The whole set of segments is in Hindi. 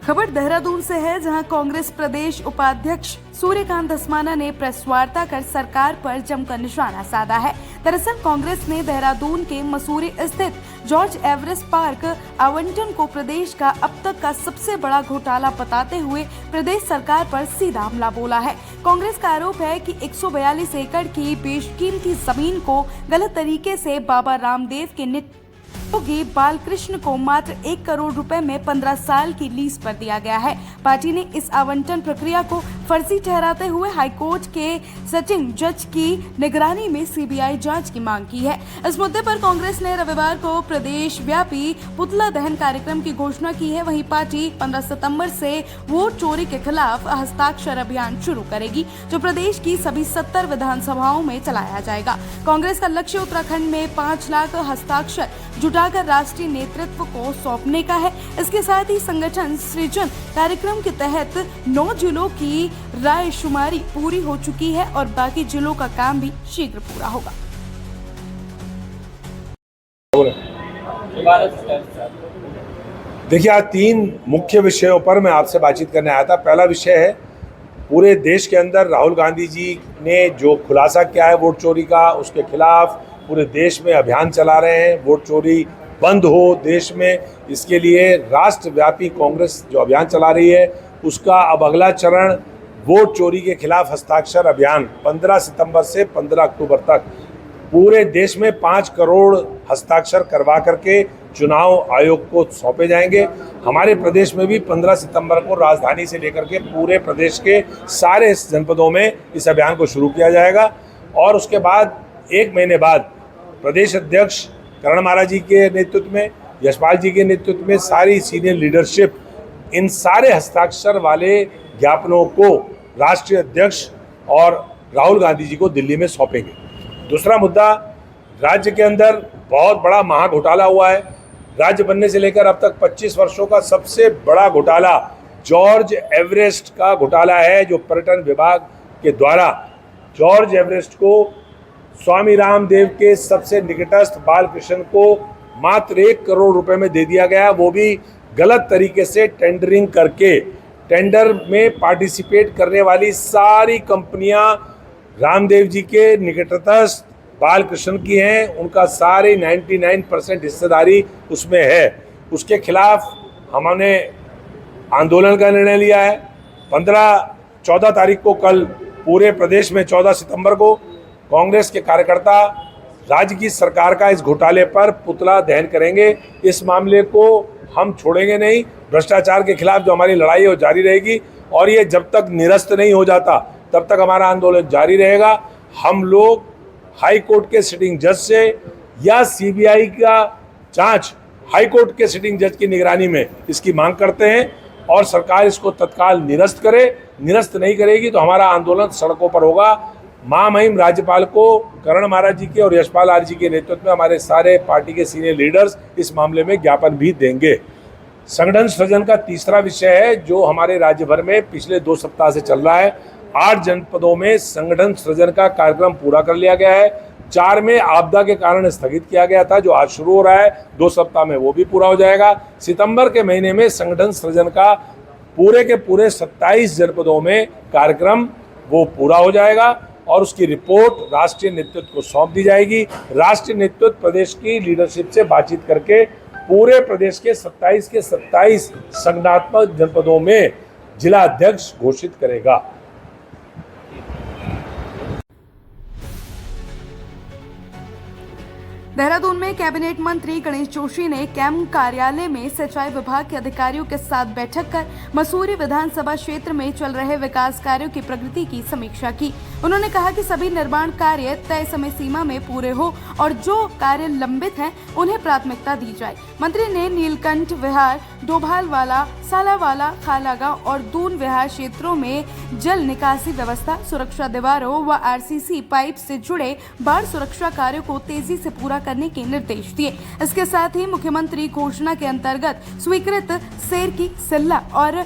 खबर देहरादून से है, जहां कांग्रेस प्रदेश उपाध्यक्ष सूर्यकांत धस्माना ने प्रेस वार्ता कर सरकार पर जमकर निशाना साधा है। दरअसल कांग्रेस ने देहरादून के मसूरी स्थित जॉर्ज एवरेस्ट पार्क आवंटन को प्रदेश का अब तक का सबसे बड़ा घोटाला बताते हुए प्रदेश सरकार पर सीधा हमला बोला है। कांग्रेस का आरोप है कि 142 एकड़ की बेशकीमती जमीन को गलत तरीके से बाबा रामदेव के योगी बालकृष्ण को मात्र 1 करोड़ रुपए में 15 साल की लीज पर दिया गया है। पार्टी ने इस आवंटन प्रक्रिया को फर्जी ठहराते हुए हाईकोर्ट के सिटिंग जज की निगरानी में सीबीआई जांच की मांग की है। इस मुद्दे पर कांग्रेस ने रविवार को प्रदेश व्यापी पुतला दहन कार्यक्रम की घोषणा की है। वहीं पार्टी 15 सितंबर से वोट चोरी के खिलाफ हस्ताक्षर अभियान शुरू करेगी, जो प्रदेश की सभी 70 विधानसभाओं में चलाया जाएगा। कांग्रेस का लक्ष्य उत्तराखंड में 5 लाख हस्ताक्षर जुटाकर राष्ट्रीय नेतृत्व को सौंपने का है। इसके साथ ही संगठन सृजन कार्यक्रम के तहत 9 जिलों की रायशुमारी पूरी हो चुकी है और बाकी जिलों का काम भी शीघ्र पूरा होगा। देखिए, आज 3 मुख्य विषयों पर मैं आपसे बातचीत करने आया था। पहला विषय है, पूरे देश के अंदर राहुल गांधी जी ने जो खुलासा किया है वोट चोरी का, उसके खिलाफ पूरे देश में अभियान चला रहे हैं। वोट चोरी बंद हो देश में, इसके लिए राष्ट्रव्यापी कांग्रेस जो अभियान चला रही है, उसका अब अगला चरण वोट चोरी के खिलाफ हस्ताक्षर अभियान 15 सितंबर से 15 अक्टूबर तक पूरे देश में 5 करोड़ हस्ताक्षर करवा करके चुनाव आयोग को सौंपे जाएंगे। हमारे प्रदेश में भी 15 सितंबर को राजधानी से लेकर के पूरे प्रदेश के सारे जनपदों में इस अभियान को शुरू किया जाएगा और उसके बाद 1 महीने बाद प्रदेश अध्यक्ष करण महाराज जी के नेतृत्व में, यशपाल जी के नेतृत्व में सारी सीनियर लीडरशिप इन सारे हस्ताक्षर वाले ज्ञापनों को राष्ट्रीय अध्यक्ष और राहुल गांधी जी को दिल्ली में सौंपेंगे। दूसरा मुद्दा, राज्य के अंदर बहुत बड़ा महाघोटाला हुआ है। राज्य बनने से लेकर अब तक 25 वर्षों का सबसे बड़ा घोटाला जॉर्ज एवरेस्ट का घोटाला है, जो पर्यटन विभाग के द्वारा जॉर्ज एवरेस्ट को स्वामी रामदेव के सबसे निकटस्थ बालकृष्ण को मात्र 1 करोड़ रुपए में दे दिया गया, वो भी गलत तरीके से टेंडरिंग करके। टेंडर में पार्टिसिपेट करने वाली सारी कंपनियां रामदेव जी के निकटस्थ बालकृष्ण की हैं, उनका सारे 99% हिस्सेदारी उसमें है। उसके खिलाफ हमने आंदोलन का निर्णय लिया है। 14 तारीख को, कल पूरे प्रदेश में 14 सितंबर को कांग्रेस के कार्यकर्ता राज्य की सरकार का इस घोटाले पर पुतला दहन करेंगे। इस मामले को हम छोड़ेंगे नहीं। भ्रष्टाचार के खिलाफ जो हमारी लड़ाई है वो जारी रहेगी और ये जब तक निरस्त नहीं हो जाता तब तक हमारा आंदोलन जारी रहेगा। हम लोग हाई कोर्ट के सिटिंग जज से या सीबीआई का जांच हाई कोर्ट के सिटिंग जज की निगरानी में इसकी मांग करते हैं और सरकार इसको तत्काल निरस्त करे। निरस्त नहीं करेगी तो हमारा आंदोलन सड़कों पर होगा। महामहिम राज्यपाल को करण महाराज जी के और यशपाल आर्य जी के नेतृत्व में हमारे सारे पार्टी के सीनियर लीडर्स इस मामले में ज्ञापन भी देंगे। संगठन सृजन का तीसरा विषय है, जो हमारे राज्य भर में पिछले 2 सप्ताह से चल रहा है। 8 जनपदों में संगठन सृजन का कार्यक्रम पूरा कर लिया गया है। 4 में आपदा के कारण स्थगित किया गया था, जो आज शुरू हो रहा है। 2 सप्ताह में वो भी पूरा हो जाएगा। सितंबर के महीने में संगठन सृजन का पूरे के पूरे 27 जनपदों में कार्यक्रम वो पूरा हो जाएगा और उसकी रिपोर्ट राष्ट्रीय नेतृत्व को सौंप दी जाएगी। राष्ट्रीय नेतृत्व प्रदेश की लीडरशिप से बातचीत करके पूरे प्रदेश के 27 के 27 संगठनात्मक जनपदों में जिला अध्यक्ष घोषित करेगा। देहरादून में कैबिनेट मंत्री गणेश जोशी ने कैंप कार्यालय में सिंचाई विभाग के अधिकारियों के साथ बैठक कर मसूरी विधानसभा क्षेत्र में चल रहे विकास कार्यों की प्रगति की समीक्षा की। उन्होंने कहा कि सभी निर्माण कार्य तय समय सीमा में पूरे हो और जो कार्य लंबित हैं उन्हें प्राथमिकता दी जाए। मंत्री ने नीलकंठ विहार, डोभालवाला, सालावाला, खालागांव और दून विहार क्षेत्रों में जल निकासी व्यवस्था, सुरक्षा दीवारों व आरसीसी पाइप से जुड़े बाढ़ सुरक्षा कार्यों को तेजी से पूरा करने के निर्देश दिए। इसके साथ ही मुख्यमंत्री घोषणा के अंतर्गत स्वीकृत सेरकी, सिल्ला और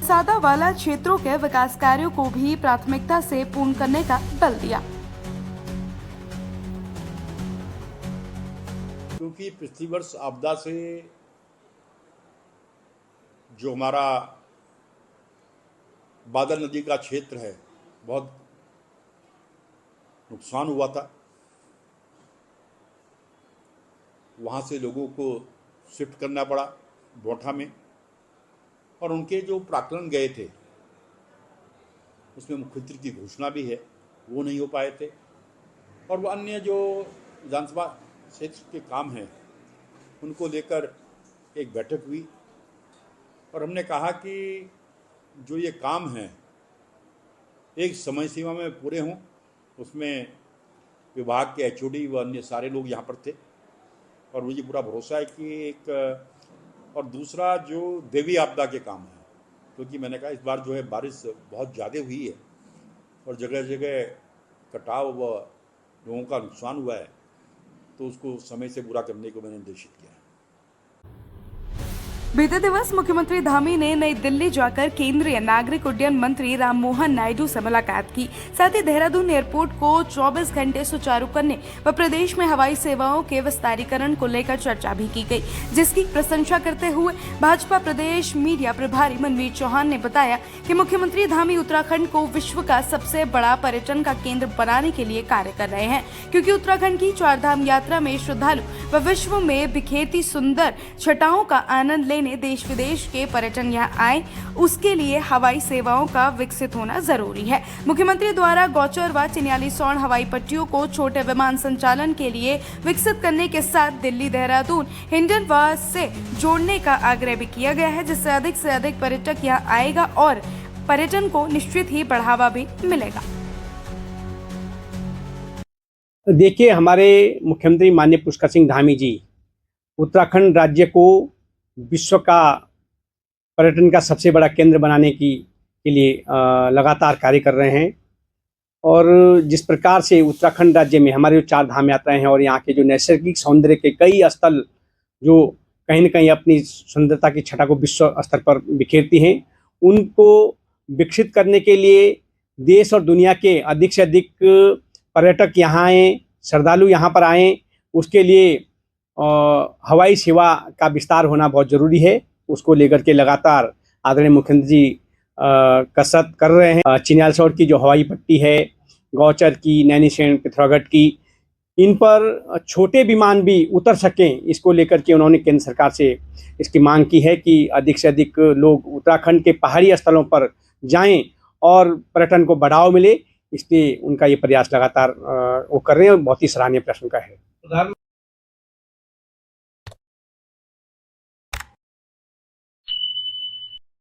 मनसादावाला क्षेत्रों के विकास कार्यों को भी प्राथमिकता से पूर्ण करने का बल दिया। क्योंकि पिछली वर्ष आपदा से जो हमारा बादल नदी का क्षेत्र है बहुत नुकसान हुआ था। वहाँ से लोगों को शिफ्ट करना पड़ा बोठा में, और उनके जो प्राक्कलन गए थे उसमें मुख्यमंत्री की घोषणा भी है, वो नहीं हो पाए थे। और वो अन्य जो विधानसभा क्षेत्र के काम हैं उनको लेकर एक बैठक हुई, और हमने कहा कि जो ये काम हैं एक समय सीमा में पूरे हों। उसमें विभाग के एचओडी व अन्य सारे लोग यहाँ पर थे, और मुझे पूरा भरोसा है कि एक और दूसरा जो देवी आपदा के काम है, क्योंकि मैंने कहा इस बार जो है बारिश बहुत ज़्यादा हुई है और जगह जगह कटाव व लोगों का नुकसान हुआ है, तो उसको समय से पूरा करने को मैंने निर्देशित किया है। बीते दिवस मुख्यमंत्री धामी ने नई दिल्ली जाकर केंद्रीय नागरिक उड्डयन मंत्री राममोहन नायडू से मुलाकात की। साथ ही देहरादून एयरपोर्ट को 24 घंटे सुचारू करने व प्रदेश में हवाई सेवाओं के विस्तारीकरण को लेकर चर्चा भी की गई, जिसकी प्रशंसा करते हुए भाजपा प्रदेश मीडिया प्रभारी मनवीर चौहान ने बताया कि मुख्यमंत्री धामी उत्तराखंड को विश्व का सबसे बड़ा पर्यटन का केंद्र बनाने के लिए कार्य कर रहे हैं, क्योंकि उत्तराखंड की चारधाम यात्रा में श्रद्धालु व विश्व में बिखेरती सुंदर छटाओं का आनंद लेने देश विदेश के पर्यटन यहाँ आए, उसके लिए हवाई सेवाओं का विकसित होना जरूरी है। मुख्यमंत्री द्वारा गौचर व चिन्यालीसौड़ हवाई पट्टियों को छोटे विमान संचालन के लिए विकसित करने के साथ दिल्ली देहरादून हिंडनवार्ड से जोड़ने का आग्रह भी किया गया है, जिससे अधिक पर्यटक यहाँ आएगा और पर्यटन को निश्चित ही बढ़ावा भी मिलेगा। देखिए, हमारे मुख्यमंत्री माननीय पुष्कर सिंह धामी जी उत्तराखंड राज्य को विश्व का पर्यटन का सबसे बड़ा केंद्र बनाने के लिए लगातार कार्य कर रहे हैं। और जिस प्रकार से उत्तराखंड राज्य में हमारे जो चार धाम यात्राएं हैं और यहाँ के जो नैसर्गिक सौंदर्य के कई स्थल जो कहीं न कहीं अपनी सुंदरता की छटा को विश्व स्तर पर बिखेरती हैं, उनको विकसित करने के लिए देश और दुनिया के अधिक से अधिक पर्यटक यहाँ आएँ, श्रद्धालु यहाँ पर आएँ, उसके लिए हवाई सेवा का विस्तार होना बहुत ज़रूरी है। उसको लेकर के लगातार आदरणीय मुख्यमंत्री जी कसरत कर रहे हैं। चिन्यालीसौड़ की जो हवाई पट्टी है, गौचर की, नैनीसैण, पिथौरागढ़ की, इन पर छोटे विमान भी उतर सकें, इसको लेकर के उन्होंने केंद्र सरकार से इसकी मांग की है कि अधिक से अधिक लोग उत्तराखंड के पहाड़ी स्थलों पर जाएं और पर्यटन को बढ़ावा मिले। इसलिए उनका ये प्रयास लगातार वो कर रहे हैं और बहुत ही सराहनीय प्रश्न का है।